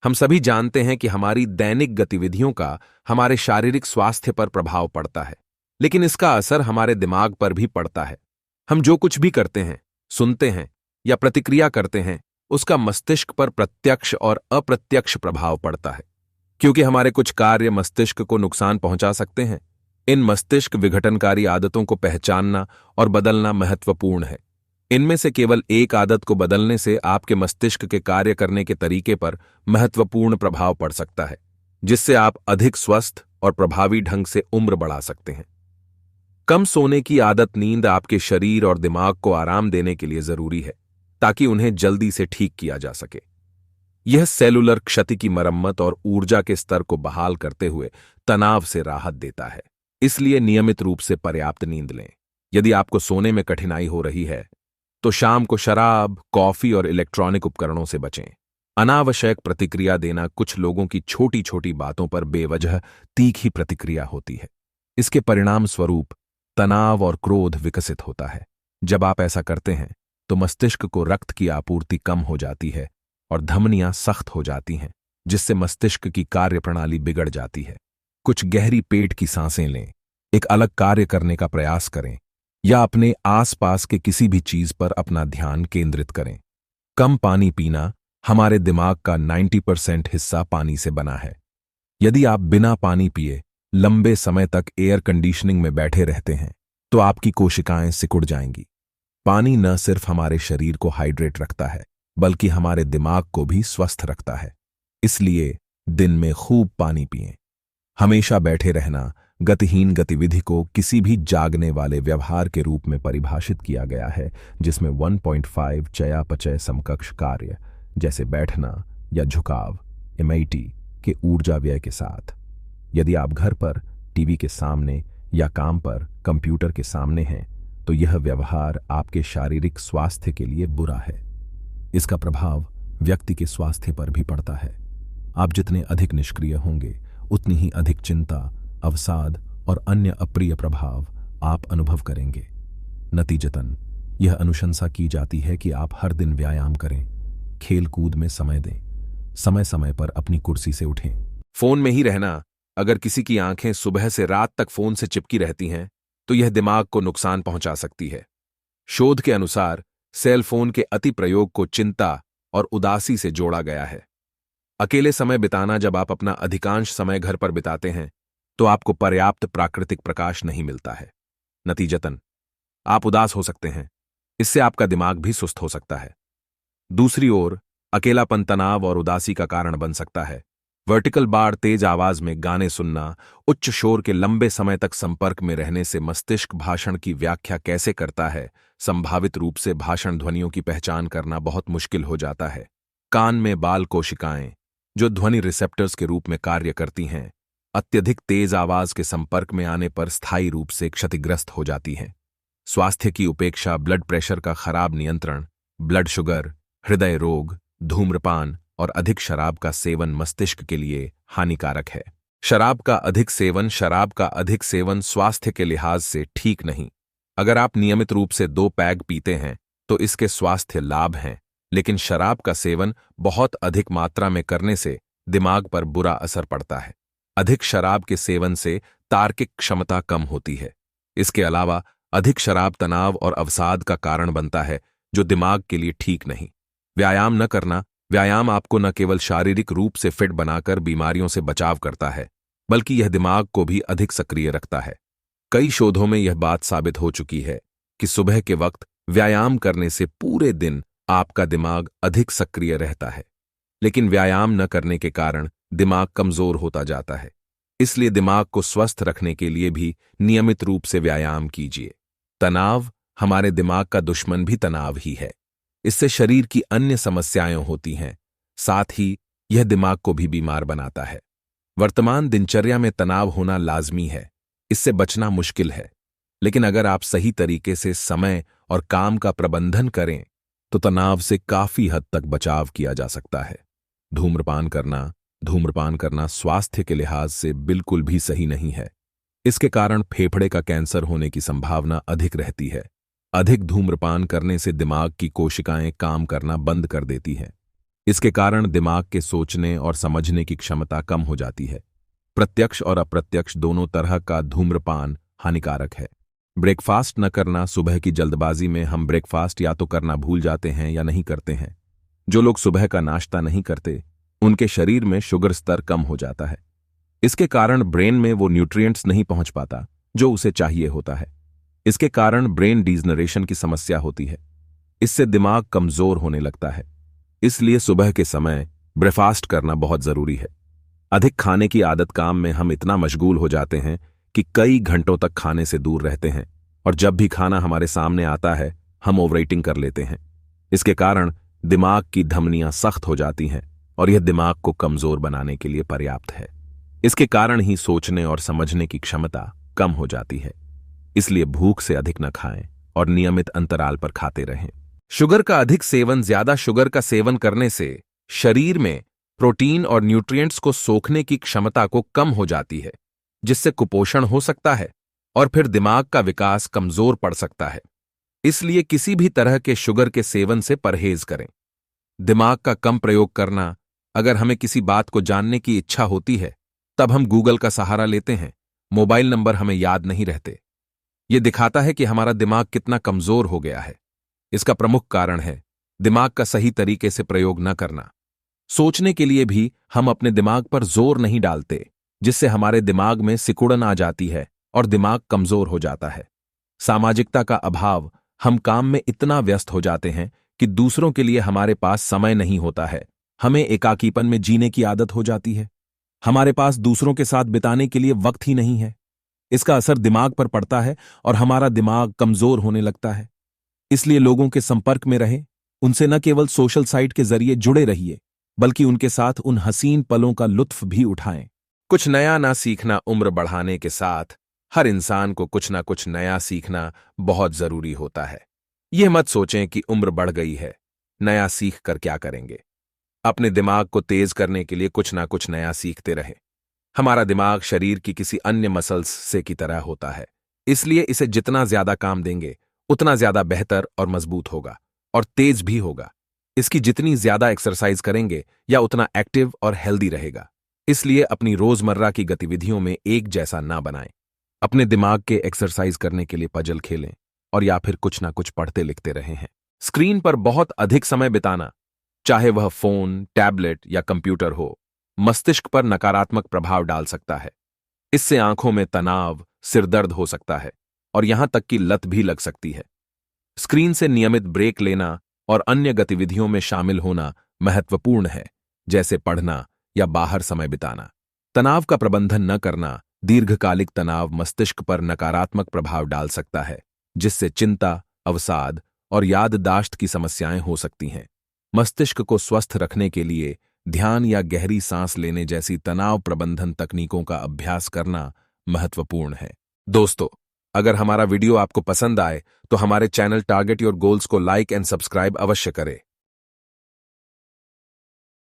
हम सभी जानते हैं कि हमारी दैनिक गतिविधियों का हमारे शारीरिक स्वास्थ्य पर प्रभाव पड़ता है, लेकिन इसका असर हमारे दिमाग पर भी पड़ता है। हम जो कुछ भी करते हैं, सुनते हैं या प्रतिक्रिया करते हैं, उसका मस्तिष्क पर प्रत्यक्ष और अप्रत्यक्ष प्रभाव पड़ता है। क्योंकि हमारे कुछ कार्य मस्तिष्क को नुकसान पहुंचा सकते हैं, इन मस्तिष्क विघटनकारी आदतों को पहचानना और बदलना महत्वपूर्ण है। इनमें से केवल एक आदत को बदलने से आपके मस्तिष्क के कार्य करने के तरीके पर महत्वपूर्ण प्रभाव पड़ सकता है, जिससे आप अधिक स्वस्थ और प्रभावी ढंग से उम्र बढ़ा सकते हैं। कम सोने की आदत नींद आपके शरीर और दिमाग को आराम देने के लिए जरूरी है, ताकि उन्हें जल्दी से ठीक किया जा सके। यह सेलुलर क्षति की मरम्मत और ऊर्जा के स्तर को बहाल करते हुए तनाव से राहत देता है। इसलिए नियमित रूप से पर्याप्त नींद लें। यदि आपको सोने में कठिनाई हो रही है, तो शाम को शराब, कॉफी और इलेक्ट्रॉनिक उपकरणों से बचें। अनावश्यक प्रतिक्रिया देना कुछ लोगों की छोटी छोटी बातों पर बेवजह तीखी प्रतिक्रिया होती है। इसके परिणाम स्वरूप तनाव और क्रोध विकसित होता है। जब आप ऐसा करते हैं, तो मस्तिष्क को रक्त की आपूर्ति कम हो जाती है और धमनियां सख्त हो जाती हैं, जिससे मस्तिष्क की कार्यप्रणाली बिगड़ जाती है। कुछ गहरी पेट की सांसें लें, एक अलग कार्य करने का प्रयास करें या अपने आसपास के किसी भी चीज पर अपना ध्यान केंद्रित करें। कम पानी पीना, हमारे दिमाग का 90% हिस्सा पानी से बना है। यदि आप बिना पानी पिए लंबे समय तक एयर कंडीशनिंग में बैठे रहते हैं, तो आपकी कोशिकाएं सिकुड़ जाएंगी। पानी न सिर्फ हमारे शरीर को हाइड्रेट रखता है, बल्कि हमारे दिमाग को भी स्वस्थ रखता है। इसलिए दिन में खूब पानी पिएं। हमेशा बैठे रहना, गतिहीन गतिविधि को किसी भी जागने वाले व्यवहार के रूप में परिभाषित किया गया है, जिसमें 1.5 चयापचय समकक्ष कार्य जैसे बैठना या झुकाव इमैटी के ऊर्जा व्यय के साथ। यदि आप घर पर टीवी के सामने या काम पर कंप्यूटर के सामने हैं, तो यह व्यवहार आपके शारीरिक स्वास्थ्य के लिए बुरा है। इसका प्रभाव व्यक्ति के स्वास्थ्य पर भी पड़ता है। आप जितने अधिक निष्क्रिय होंगे, उतनी ही अधिक चिंता, अवसाद और अन्य अप्रिय प्रभाव आप अनुभव करेंगे। नतीजतन यह अनुशंसा की जाती है कि आप हर दिन व्यायाम करें, खेल कूद में समय दें, समय समय पर अपनी कुर्सी से उठें। फोन में ही रहना, अगर किसी की आंखें सुबह से रात तक फोन से चिपकी रहती हैं, तो यह दिमाग को नुकसान पहुंचा सकती है। शोध के अनुसार सेल फोन के अति प्रयोग को चिंता और उदासी से जोड़ा गया है। अकेले समय बिताना, जब आप अपना अधिकांश समय घर पर बिताते हैं, तो आपको पर्याप्त प्राकृतिक प्रकाश नहीं मिलता है। नतीजतन आप उदास हो सकते हैं। इससे आपका दिमाग भी सुस्त हो सकता है। दूसरी ओर अकेलापन तनाव और उदासी का कारण बन सकता है। वर्टिकल बार, तेज आवाज में गाने सुनना, उच्च शोर के लंबे समय तक संपर्क में रहने से मस्तिष्क भाषण की व्याख्या कैसे करता है, संभावित रूप से भाषण ध्वनियों की पहचान करना बहुत मुश्किल हो जाता है। कान में बाल कोशिकाएं, जो ध्वनि रिसेप्टर्स के रूप में कार्य करती हैं, अत्यधिक तेज आवाज के संपर्क में आने पर स्थायी रूप से क्षतिग्रस्त हो जाती हैं। स्वास्थ्य की उपेक्षा, ब्लड प्रेशर का खराब नियंत्रण, ब्लड शुगर, हृदय रोग, धूम्रपान और अधिक शराब का सेवन मस्तिष्क के लिए हानिकारक है। शराब का अधिक सेवन स्वास्थ्य के लिहाज से ठीक नहीं। अगर आप नियमित रूप से 2 पैग पीते हैं, तो इसके स्वास्थ्य लाभ हैं, लेकिन शराब का सेवन बहुत अधिक मात्रा में करने से दिमाग पर बुरा असर पड़ता है। अधिक शराब के सेवन से तार्किक क्षमता कम होती है। इसके अलावा अधिक शराब तनाव और अवसाद का कारण बनता है, जो दिमाग के लिए ठीक नहीं। व्यायाम न करना, व्यायाम आपको न केवल शारीरिक रूप से फिट बनाकर बीमारियों से बचाव करता है, बल्कि यह दिमाग को भी अधिक सक्रिय रखता है। कई शोधों में यह बात साबित हो चुकी है कि सुबह के वक्त व्यायाम करने से पूरे दिन आपका दिमाग अधिक सक्रिय रहता है, लेकिन व्यायाम न करने के कारण दिमाग कमजोर होता जाता है। इसलिए दिमाग को स्वस्थ रखने के लिए भी नियमित रूप से व्यायाम कीजिए। तनाव, हमारे दिमाग का दुश्मन भी तनाव ही है। इससे शरीर की अन्य समस्याएं होती हैं, साथ ही यह दिमाग को भी बीमार बनाता है। वर्तमान दिनचर्या में तनाव होना लाजमी है, इससे बचना मुश्किल है, लेकिन अगर आप सही तरीके से समय और काम का प्रबंधन करें, तो तनाव से काफी हद तक बचाव किया जा सकता है। धूम्रपान करना स्वास्थ्य के लिहाज से बिल्कुल भी सही नहीं है। इसके कारण फेफड़े का कैंसर होने की संभावना अधिक रहती है। अधिक धूम्रपान करने से दिमाग की कोशिकाएं काम करना बंद कर देती हैं। इसके कारण दिमाग के सोचने और समझने की क्षमता कम हो जाती है। प्रत्यक्ष और अप्रत्यक्ष दोनों तरह का धूम्रपान हानिकारक है। ब्रेकफास्ट न करना, सुबह की जल्दबाजी में हम ब्रेकफास्ट या तो करना भूल जाते हैं या नहीं करते हैं। जो लोग सुबह का नाश्ता नहीं करते, उनके शरीर में शुगर स्तर कम हो जाता है। इसके कारण ब्रेन में वो न्यूट्रिएंट्स नहीं पहुंच पाता जो उसे चाहिए होता है। इसके कारण ब्रेन डीजनरेशन की समस्या होती है। इससे दिमाग कमजोर होने लगता है। इसलिए सुबह के समय ब्रेकफास्ट करना बहुत जरूरी है। अधिक खाने की आदत काम में हम इतना मशगूल हो जाते हैं कि कई घंटों तक खाने से दूर रहते हैं, और जब भी खाना हमारे सामने आता है हम ओवर ईटिंग कर लेते हैं। इसके कारण दिमाग की धमनियां सख्त हो जाती हैं और यह दिमाग को कमजोर बनाने के लिए पर्याप्त है। इसके कारण ही सोचने और समझने की क्षमता कम हो जाती है। इसलिए भूख से अधिक न खाएं और नियमित अंतराल पर खाते रहें। शुगर का अधिक सेवन, ज्यादा शुगर का सेवन करने से शरीर में प्रोटीन और न्यूट्रिएंट्स को सोखने की क्षमता को कम हो जाती है, जिससे कुपोषण हो सकता है और फिर दिमाग का विकास कमजोर पड़ सकता है। इसलिए किसी भी तरह के शुगर के सेवन से परहेज करें। दिमाग का कम प्रयोग करना, अगर हमें किसी बात को जानने की इच्छा होती है तब हम गूगल का सहारा लेते हैं। मोबाइल नंबर हमें याद नहीं रहते। यह दिखाता है कि हमारा दिमाग कितना कमजोर हो गया है। इसका प्रमुख कारण है दिमाग का सही तरीके से प्रयोग न करना। सोचने के लिए भी हम अपने दिमाग पर जोर नहीं डालते, जिससे हमारे दिमाग में सिकुड़न आ जाती है और दिमाग कमजोर हो जाता है। सामाजिकता का अभाव, हम काम में इतना व्यस्त हो जाते हैं कि दूसरों के लिए हमारे पास समय नहीं होता है। हमें एकाकीपन में जीने की आदत हो जाती है। हमारे पास दूसरों के साथ बिताने के लिए वक्त ही नहीं है। इसका असर दिमाग पर पड़ता है और हमारा दिमाग कमजोर होने लगता है। इसलिए लोगों के संपर्क में रहें। उनसे न केवल सोशल साइट के जरिए जुड़े रहिए, बल्कि उनके साथ उन हसीन पलों का लुत्फ भी उठाएं। कुछ नया ना सीखना, उम्र बढ़ाने के साथ हर इंसान को कुछ ना कुछ नया सीखना बहुत जरूरी होता है। यह मत सोचें कि उम्र बढ़ गई है, नया सीख कर क्या करेंगे। अपने दिमाग को तेज करने के लिए कुछ ना कुछ नया सीखते रहें। हमारा दिमाग शरीर की किसी अन्य मसल्स से की तरह होता है, इसलिए इसे जितना ज्यादा काम देंगे उतना ज्यादा बेहतर और मजबूत होगा और तेज भी होगा। इसकी जितनी ज्यादा एक्सरसाइज करेंगे या उतना एक्टिव और हेल्दी रहेगा। इसलिए अपनी रोजमर्रा की गतिविधियों में एक जैसा ना बनाएं। अपने दिमाग के एक्सरसाइज करने के लिए पजल खेलें और या फिर कुछ ना कुछ पढ़ते लिखते रहे हैं। स्क्रीन पर बहुत अधिक समय बिताना, चाहे वह फोन, टैबलेट या कंप्यूटर हो, मस्तिष्क पर नकारात्मक प्रभाव डाल सकता है। इससे आंखों में तनाव, सिरदर्द हो सकता है और यहां तक कि लत भी लग सकती है। स्क्रीन से नियमित ब्रेक लेना और अन्य गतिविधियों में शामिल होना महत्वपूर्ण है, जैसे पढ़ना या बाहर समय बिताना। तनाव का प्रबंधन न करना, दीर्घकालिक तनाव मस्तिष्क पर नकारात्मक प्रभाव डाल सकता है, जिससे चिंता, अवसाद और याददाश्त की समस्याएं हो सकती हैं। मस्तिष्क को स्वस्थ रखने के लिए ध्यान या गहरी सांस लेने जैसी तनाव प्रबंधन तकनीकों का अभ्यास करना महत्वपूर्ण है। दोस्तों, अगर हमारा वीडियो आपको पसंद आए तो हमारे चैनल टारगेट योर गोल्स को लाइक एंड सब्सक्राइब अवश्य करें।